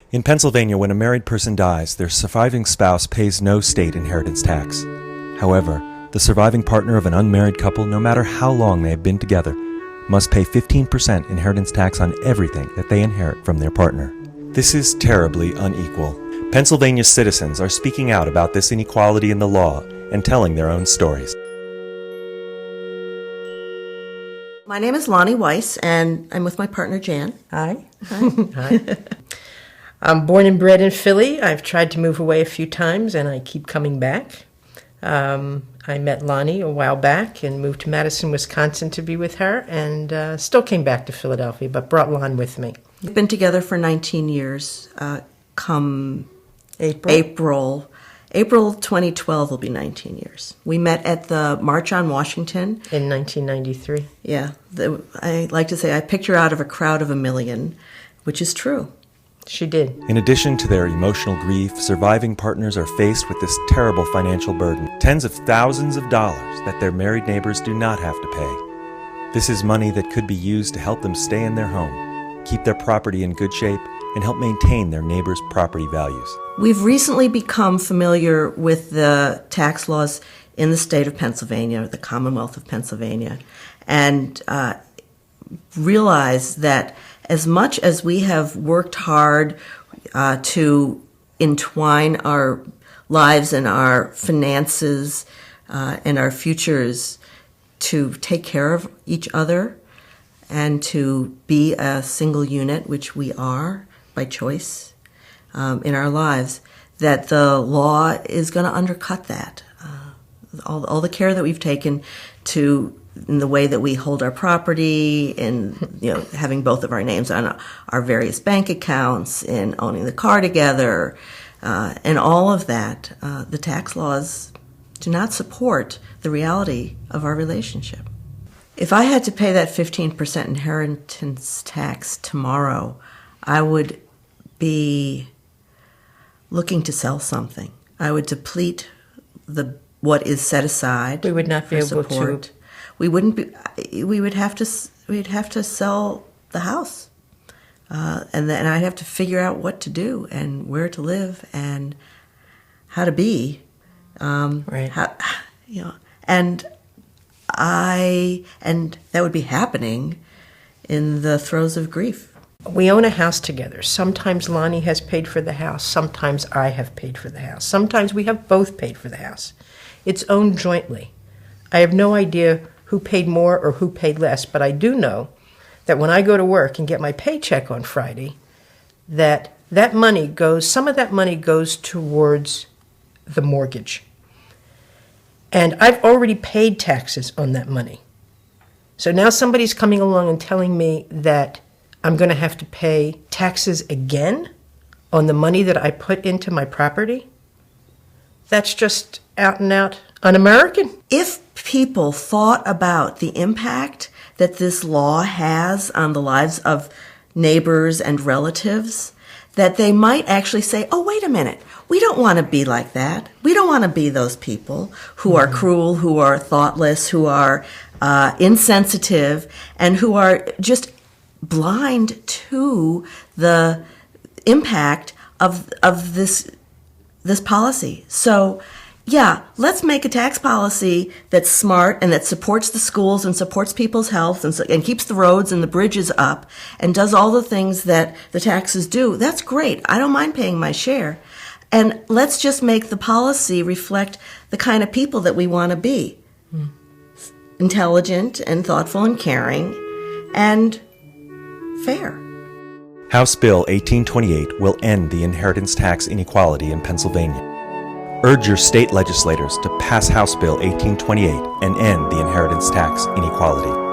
In Pennsylvania, when a married person dies, their surviving spouse pays no state inheritance tax. However, the surviving partner of an unmarried couple, no matter how long they have been together, must pay 15% inheritance tax on everything that they inherit from their partner. This is terribly unequal. Pennsylvania's citizens are speaking out about this inequality in the law and telling their own stories. My name is Lonnie Weiss, and I'm with my partner, Jan. Hi. Hi. I'm born and bred in Philly. I've tried to move away a few times, and I keep coming back. I met Lonnie a while back and moved to Madison, Wisconsin to be with her, and still came back to Philadelphia, but brought Lon with me. We've been together for 19 years. Come April 2012 will be 19 years. We met at the March on Washington. In 1993. Yeah. I like to say I picked her out of a crowd of a million, which is true. She did. In addition to their emotional grief, surviving partners are faced with this terrible financial burden, tens of thousands of dollars that their married neighbors do not have to pay. This is money that could be used to help them stay in their home, keep their property in good shape, and help maintain their neighbors' property values. We've recently become familiar with the tax laws in the state of Pennsylvania, the Commonwealth of Pennsylvania, and realize that as much as we have worked hard to entwine our lives and our finances and our futures to take care of each other and to be a single unit, which we are by choice in our lives, that the law is going to undercut that. All the care that we've taken in the way that we hold our property, and having both of our names on our various bank accounts, and owning the car together, and all of that, the tax laws do not support the reality of our relationship. If I had to pay that 15% inheritance tax tomorrow, I would be looking to sell something. I would deplete what is set aside. We would not be able support. to. We wouldn't be. We'd have to sell the house, and then I'd have to figure out what to do and where to live and how to be. Right. And that would be happening in the throes of grief. We own a house together. Sometimes Lonnie has paid for the house. Sometimes I have paid for the house. Sometimes we have both paid for the house. It's owned jointly. I have no idea who paid more or who paid less, but I do know that when I go to work and get my paycheck on Friday, that some of that money goes towards the mortgage. And I've already paid taxes on that money. So now somebody's coming along and telling me that I'm going to have to pay taxes again on the money that I put into my property? That's just out and out un-American. If people thought about the impact that this law has on the lives of neighbors and relatives, that they might actually say, oh, wait a minute, we don't want to be like that. We don't want to be those people who are cruel, who are thoughtless, who are insensitive, and who are just blind to the impact of this policy. So, yeah, let's make a tax policy that's smart and that supports the schools and supports people's health and keeps the roads and the bridges up and does all the things that the taxes do. That's great. I don't mind paying my share. And let's just make the policy reflect the kind of people that we want to be. Intelligent and thoughtful and caring and fair. House Bill 1828 will end the inheritance tax inequality in Pennsylvania. Urge your state legislators to pass House Bill 1828 and end the inheritance tax inequality.